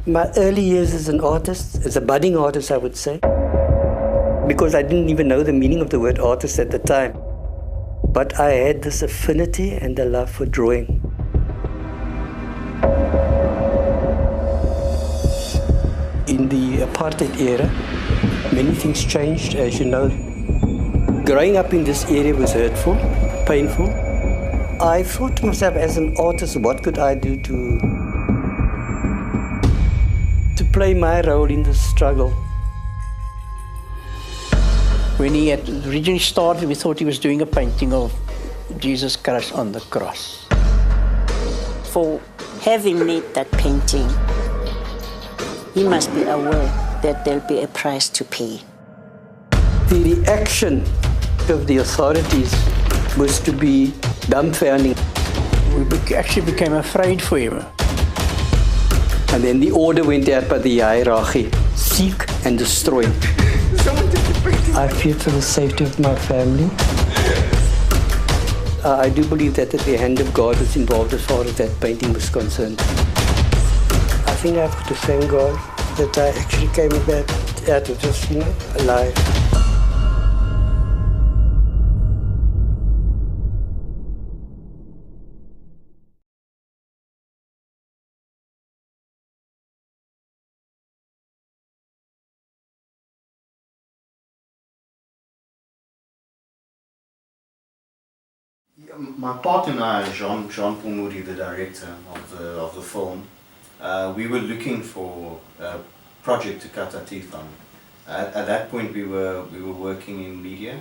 My early years as an artist, as a budding artist, I would say, because I didn't even know the meaning of the word artist at the time. But I had this affinity and a love for drawing. In the apartheid era, many things changed, as you know. Growing up in this area was hurtful, painful. I thought to myself, as an artist, what could I do to play my role in the struggle? When he had originally started, we thought he was doing a painting of Jesus Christ on the cross. For having made that painting, he must be aware that there'll be a price to pay. The reaction of the authorities was to be dumbfounding. We actually became afraid for him. And then the order went out by the hierarchy, seek and destroy. I feared for the safety of my family. I do believe that the hand of God was involved as far as that painting was concerned. I think I have to thank God that I actually came back out of this, alive. My partner and I, Jean-Paul Moody, the director of the film, we were looking for a project to cut our teeth on. At that point, we were working in media.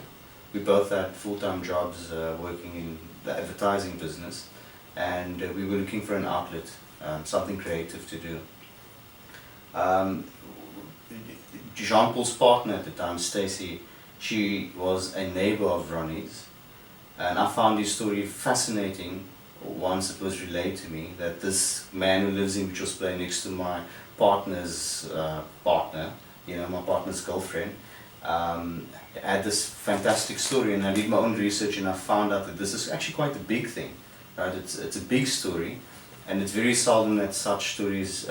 We both had full-time jobs working in the advertising business, and we were looking for an outlet, something creative to do. Jean-Paul's partner at the time, Stacey, she was a neighbor of Ronnie's. And I found his story fascinating once it was relayed to me that this man who lives in Mitchell's Plain next to my partner's partner, my partner's girlfriend, had this fantastic story. And I did my own research and I found out that this is actually quite a big thing, right? It's a big story, and it's very seldom that such stories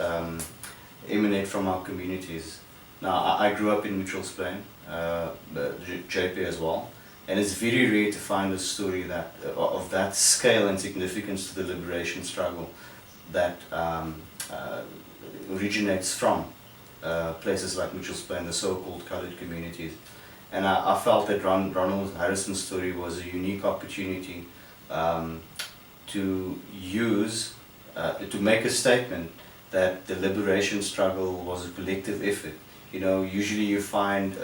emanate from our communities. Now, I grew up in Mitchell's Plain, JP as well. And it's very rare to find a story that of that scale and significance to the liberation struggle that originates from places like Mitchell's Plain, the so-called coloured communities. And I felt that Ronald Harrison's story was a unique opportunity to use, to make a statement that the liberation struggle was a collective effort. Usually you find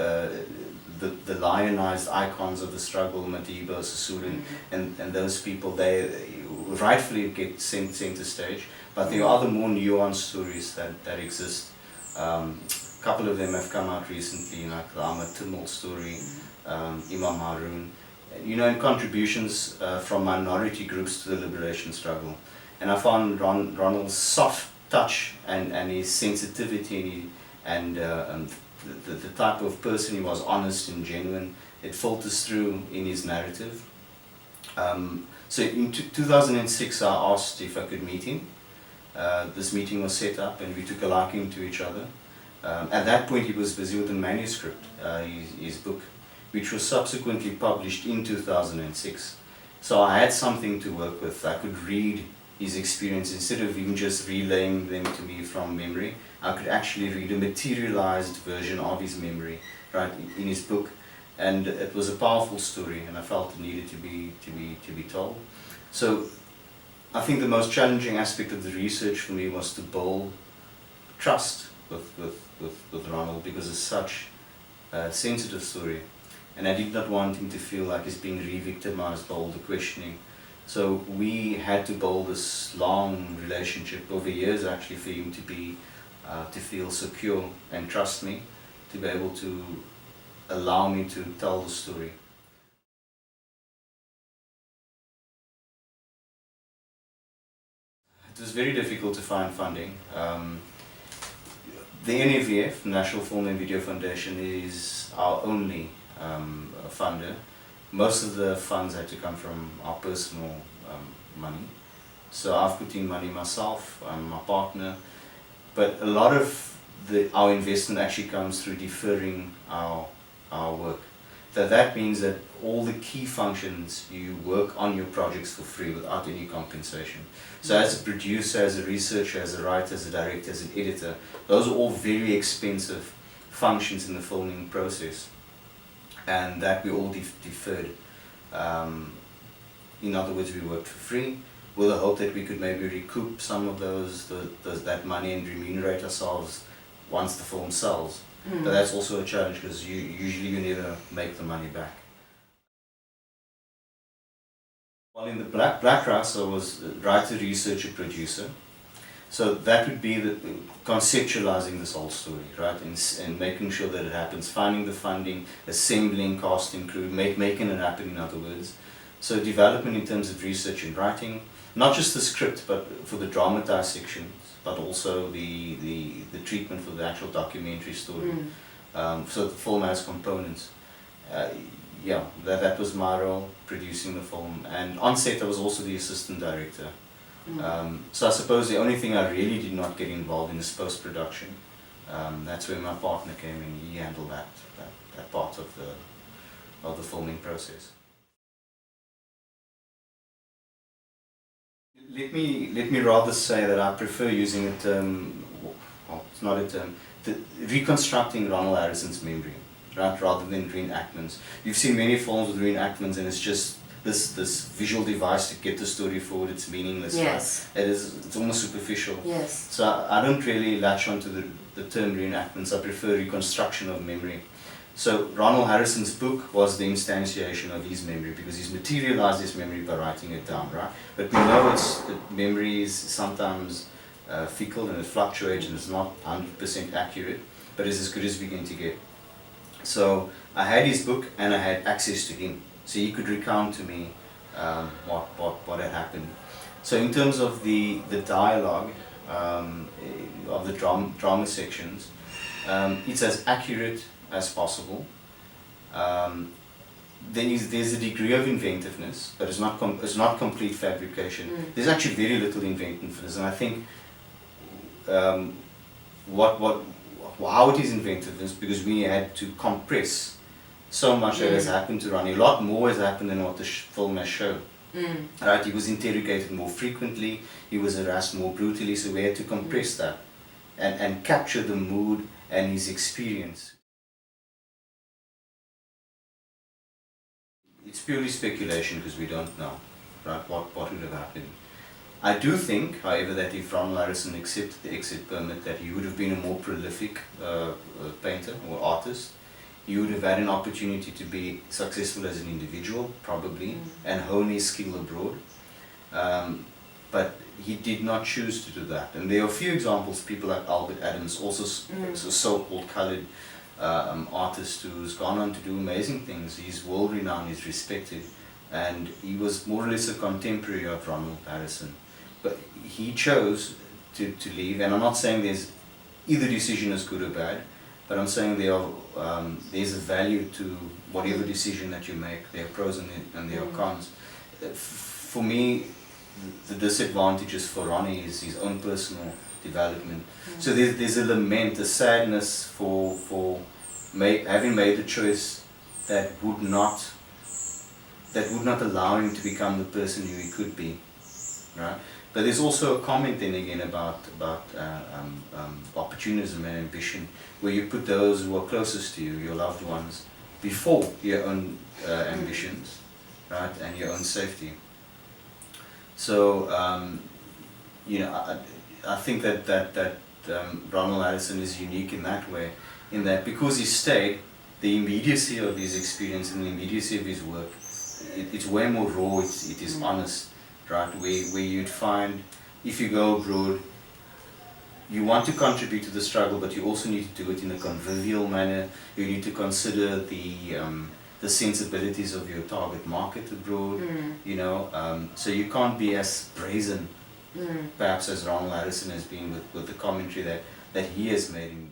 the lionized icons of the struggle, Madiba, Sisulu, and those people, they rightfully get center stage, but there are other more nuanced stories that exist. A couple of them have come out recently, like the Ahmed Timol story, Imam Haroon, and contributions from minority groups to the liberation struggle. And I found Ronald's soft touch and his sensitivity and the type of person he was, honest and genuine, it filters through in his narrative. So in 2006 I asked if I could meet him. This meeting was set up and we took a liking to each other. At that point he was busy with a manuscript, his book, which was subsequently published in 2006. So I had something to work with. I could read his experience instead of him just relaying them to me from memory. I could actually read a materialized version of his memory, right, in his book, and it was a powerful story, and I felt it needed to be told. So, I think the most challenging aspect of the research for me was to build trust with Ronald, because it's such a sensitive story, and I did not want him to feel like he's being re-victimized by all the questioning. So we had to build this long relationship over years, actually, for him to feel secure and trust me, to be able to allow me to tell the story. It was very difficult to find funding. The NFVF, National Film and Video Foundation, is our only funder. Most of the funds had to come from our personal money. So I've put in money myself, my partner, But a lot of our investment actually comes through deferring our work. So that means that all the key functions, you work on your projects for free without any compensation. So as a producer, as a researcher, as a writer, as a director, as an editor, those are all very expensive functions in the filming process. And that we all deferred. In other words, we worked for free with the hope that we could maybe recoup some of that money and remunerate ourselves once the film sells. But that's also a challenge because usually you never make the money back. Well, in the Black Rice, I was writer, researcher, producer. So that would be the conceptualizing this whole story, right, and making sure that it happens, finding the funding, assembling, casting crew, making it happen, in other words. So development in terms of research and writing, not just the script, but for the dramatized sections, but also the treatment for the actual documentary story. So the film has components. Yeah, that was my role, producing the film. And on set I was also the assistant director. So I suppose the only thing I really did not get involved in is post-production. That's where my partner came in. He handled that part of the filming process. Let me rather say that I prefer using a term, well, it's not a term, reconstructing Ronald Harrison's memory, right, rather than reenactments. You've seen many films with reenactments and it's just this visual device to get the story forward. It's meaningless. Yes. Right? It's almost superficial. Yes. So I don't really latch onto the term reenactments. I prefer reconstruction of memory. So Ronald Harrison's book was the instantiation of his memory because he's materialized his memory by writing it down, right? But we know that memory is sometimes fickle and it fluctuates and it's not 100% accurate, but it's as good as we can to get. So I had his book and I had access to him, so he could recount to me what had happened. So in terms of the dialogue of the drama sections, it's as accurate as possible. There's a degree of inventiveness, but it's not complete fabrication. There's actually very little inventiveness, and I think how it is inventiveness because we had to compress so much that has happened to Ronnie. A lot more has happened than what the film has shown. Right? He was interrogated more frequently. He was harassed more brutally, so we had to compress that and capture the mood and his experience. It's purely speculation because we don't know, right, what would have happened. I do think, however, that if Ronald Harrison accepted the exit permit, that he would have been a more prolific painter or artist. He would have had an opportunity to be successful as an individual, probably, and hone his skill abroad. But he did not choose to do that. And there are a few examples, people like Albert Adams, also so-called colored artist who's gone on to do amazing things. He's world-renowned, he's respected, and he was more or less a contemporary of Ronald Harrison. But he chose to leave, and I'm not saying either decision is good or bad, but I'm saying there's a value to whatever decision that you make. There are pros and there are cons. For me, the disadvantages for Ronnie is his own personal development. So there's a lament, a sadness for having made a choice that would not allow him to become the person who he could be, right? But there's also a comment then again about opportunism and ambition, where you put those who are closest to you, your loved ones, before your own ambitions, right, and your own safety. So I think that Ronald Harrison is unique in that way, in that because he stayed, the immediacy of his experience and the immediacy of his work, it's way more raw, it is honest, right, where you'd find, if you go abroad, you want to contribute to the struggle, but you also need to do it in a convivial manner. You need to consider the sensibilities of your target market abroad, so you can't be as brazen, perhaps as Ronald Harrison has been with the commentary that he has made.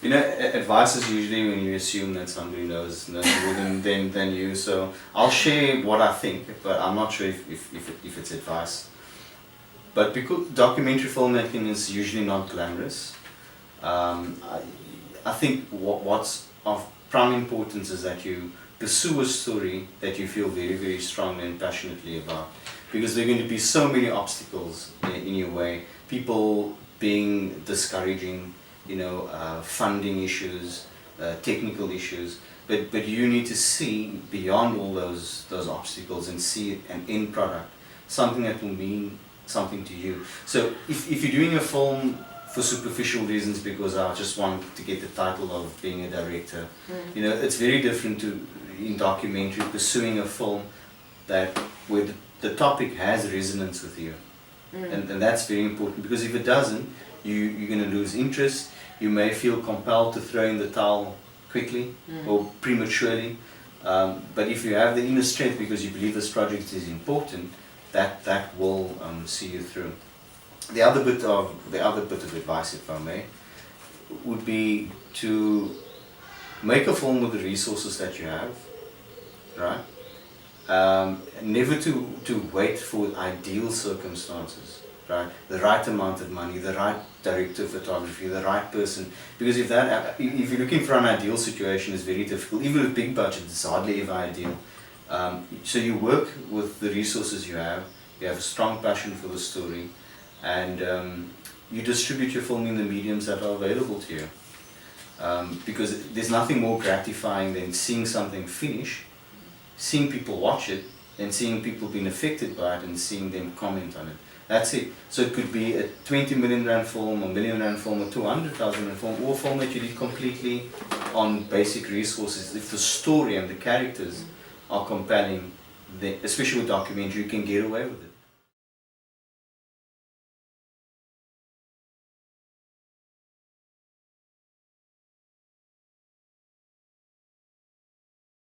You know, advice is usually when you assume that somebody knows more than you. So I'll share what I think, but I'm not sure if it's advice. But because documentary filmmaking is usually not glamorous, I think what's of prime importance is that you pursue a story that you feel very, very strongly and passionately about. Because there are going to be so many obstacles in your way. People being discouraging, you know, funding issues, technical issues, but you need to see beyond all those obstacles and see an end product, something that will mean something to you. So if you're doing a film for superficial reasons because I just want to get the title of being a director, you know, it's very different to in documentary pursuing a film that where the topic has resonance with you, and that's very important, because if it doesn't, you're going to lose interest. You may feel compelled to throw in the towel quickly or prematurely, but if you have the inner strength because you believe this project is important, that will see you through. The other bit of advice, if I may, would be to make a film with the resources that you have, right? Never to wait for ideal circumstances. Right, the right amount of money, the right director of photography, the right person. Because if you're looking for an ideal situation, it's very difficult. Even with big budget, it's hardly ever ideal. So you work with the resources you have a strong passion for the story, and you distribute your film in the mediums that are available to you. Because there's nothing more gratifying than seeing something finish, seeing people watch it, and seeing people being affected by it and seeing them comment on it. That's it. So it could be a 20 million rand film, a million rand film, a 200,000 rand film, or a film that you did completely on basic resources. If the story and the characters are compelling, especially with documentary, you can get away with it.